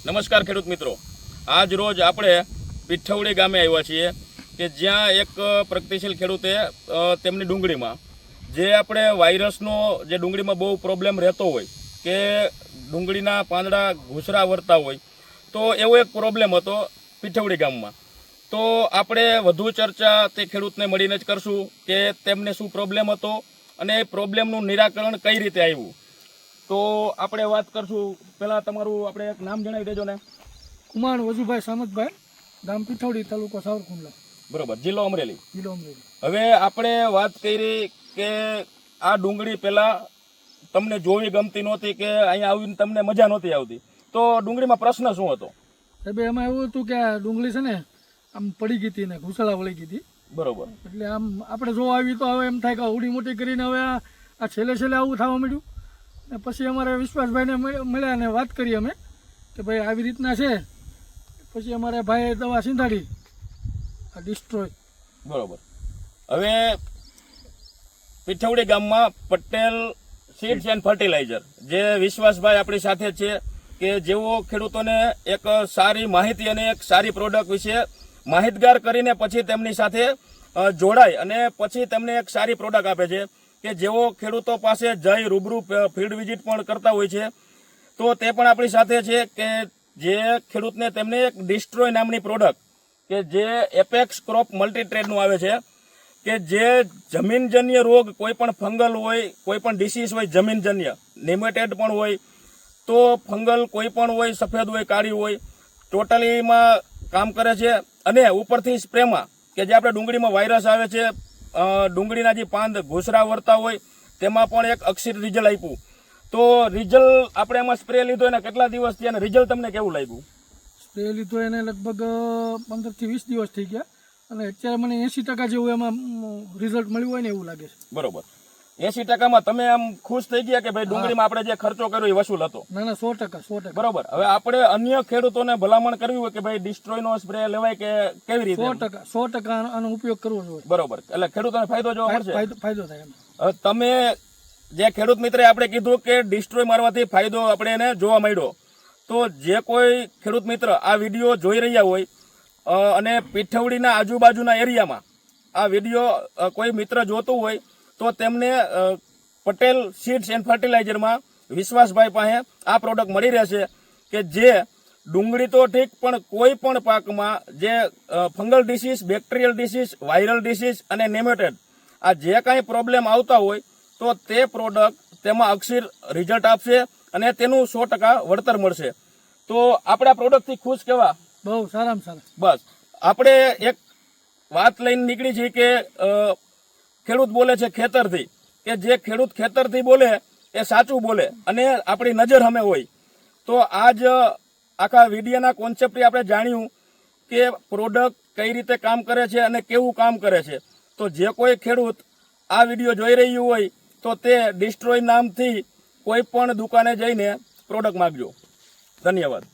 નમસ્કાર ખેડૂત મિત્રો, આજ રોજ આપણે પીઠવડી ગામે આવ્યા છીએ કે જ્યાં એક પ્રગતિશીલ ખેડૂતે તેમની ડુંગળીમાં જે આપણે વાયરસનો જે ડુંગળીમાં બહુ પ્રોબ્લેમ રહેતો હોય કે ડુંગળીના પાંદડા ઘૂસરા વરતા હોય, તો એવો એક પ્રોબ્લેમ હતો પીઠવડી ગામમાં. તો આપણે વધુ ચર્ચા તે ખેડૂતને મળીને જ કરશું કે તેમને શું પ્રોબ્લેમ હતો અને એ પ્રોબ્લેમનું નિરાકરણ કઈ રીતે આવ્યું. તો આપણે વાત કરશું. પહેલાં તમારું આપણે એક નામ જણાવી દેજો ને. કુમાર વજુભાઈ સામતભાઈ, ગામ પીઠવડી, તાલુકો સાવરકુંડલા. બરોબર, જિલ્લો અમરેલી. અમરેલી. હવે આપણે વાત કરી કે આ ડુંગળી પહેલાં તમને જોવી ગમતી નહોતી કે અહીંયા આવીને તમને મજા નહોતી આવતી, તો ડુંગળીમાં પ્રશ્ન શું હતો? સાહેબ, એમાં એવું હતું કે આ ડુંગળી છે ને આમ પડી ગઈ હતી ને ઘૂસળા વળી ગઈ હતી. બરોબર. એટલે આમ આપણે જોવા આવી તો હવે એમ થાય કે ઉડી મોટી કરીને હવે આ છેલ્લે આવું થવા માંડ્યું. ને પછી અમારે વિશ્વાસભાઈને મળ્યા ને વાત કરી અમે કે ભાઈ આવી રીતના છે. પછી અમારે ભાઈએ દવા સિંધાડી આ ડિસ્ટ્રોય. બરોબર. હવે પીઠવડી ગામમાં પટેલ સીડ્સ એન્ડ ફર્ટિલાઇઝર જે વિશ્વાસભાઈ આપણી સાથે છે કે જેઓ ખેડૂતોને એક સારી માહિતી અને એક સારી પ્રોડક્ટ વિશે માહિતગાર કરીને પછી તેમની સાથે જોડાય અને પછી તેમને એક સારી પ્રોડક્ટ આપે છે કે જેઓ ખેડૂતો પાસે જઈ રૂબરૂ ફિલ્ડ વિઝિટ પણ કરતા હોય છે. તો તે પણ આપણી સાથે છે કે જે ખેડૂતને તેમને એક ડિસ્ટ્રોય નામની પ્રોડક્ટ કે જે એપેક્સ ક્રોપ મલ્ટીટ્રેડનું આવે છે કે જે જમીનજન્ય રોગ, કોઈ પણ ફંગલ હોય, કોઈ પણ ડિસીઝ હોય જમીનજન્ય, નિમેટેડ પણ હોય, તો ફંગલ કોઈ પણ હોય, સફેદ હોય, કાળી હોય, ટોટલીમાં કામ કરે છે. અને ઉપરથી સ્પ્રેમાં કે જે આપણે ડુંગળીમાં વાયરસ આવે છે, ડુંગળીના જે પાંદ ઘૂસરા વરતા હોય તેમાં પણ એક અક્ષર રિઝલ્ટ આપ્યું. તો રિઝલ્ટ આપણે એમાં સ્પ્રે લીધો એને કેટલા દિવસ થયા અને રિઝલ્ટ તમને કેવું લાગ્યું? સ્પ્રે લીધો એને લગભગ 15 થી 20 દિવસ થઈ ગયા અને અત્યારે મને 80% જેવું એમાં રિઝલ્ટ મળ્યું હોય ને એવું લાગે છે. બરોબર. 80%માં તમે આમ ખુશ થઈ ગયા કે ભાઈ ડુંગળીમાં આપણે જે ખર્ચો કર્યો એ વસૂલ હતો? ના, 100%. બરોબર. હવે આપણે અન્ય ખેડૂતોને ભલામણ કરવી હોય કે ભાઈ ડિસ્ટ્રોયનો સ્પ્રે લેવાય કે કેવી રીતે? 100% આનો ઉપયોગ કરવો જોઈએ. બરોબર. એટલે ખેડૂતોને ફાયદો જોવા મળશે. ફાયદો થાય. હવે તમે જે ખેડૂત મિત્રે આપણે કીધું કે ડિસ્ટ્રોય મારવાથી ફાયદો આપણે એને જોવા મળ્યો, તો જે કોઈ ખેડૂત મિત્ર આ વિડીયો જોઈ રહ્યા હોય અને પીઠવડીના આજુબાજુના એરિયામાં આ વિડીયો કોઈ મિત્ર જોતું હોય તો તેમને પટેલ સીડ્સ એન્ડ ફર્ટિલાઇઝરમાં વિશ્વાસભાઈ પાસે આ પ્રોડક્ટ મળી રહેશે કે જે ડુંગળી તો ઠીક પણ કોઈ પણ પાકમાં જે fungal disease, bacterial disease, viral disease અને નેમેટેડ આ જે કાંઈ પ્રોબ્લેમ આવતા હોય તો તે પ્રોડક્ટ તેમાં અક્ષર રિઝલ્ટ આપશે અને તેનું 100% વળતર મળશે. તો આપણે આ પ્રોડક્ટથી ખુશ કેવા? બહુ સારામાં સારા. બસ આપણે એક વાત લઈને નીકળી છીએ કે ખેડૂત બોલે છે ખેતરથી, કે જે ખેડૂત ખેતરથી બોલે એ સાચું બોલે અને આપણી નજર સામે હોય. તો આજ આખા વિડીયોના કોન્સેપ્ટથી આપણે જાણ્યું કે પ્રોડક્ટ કઈ રીતે કામ કરે છે અને કેવું કામ કરે છે. તો જે કોઈ ખેડૂત આ વિડીયો જોઈ રહ્યું હોય તો તે ડિસ્ટ્રોય નામથી કોઈ પણ દુકાને જઈને પ્રોડક્ટ માગજો. ધન્યવાદ.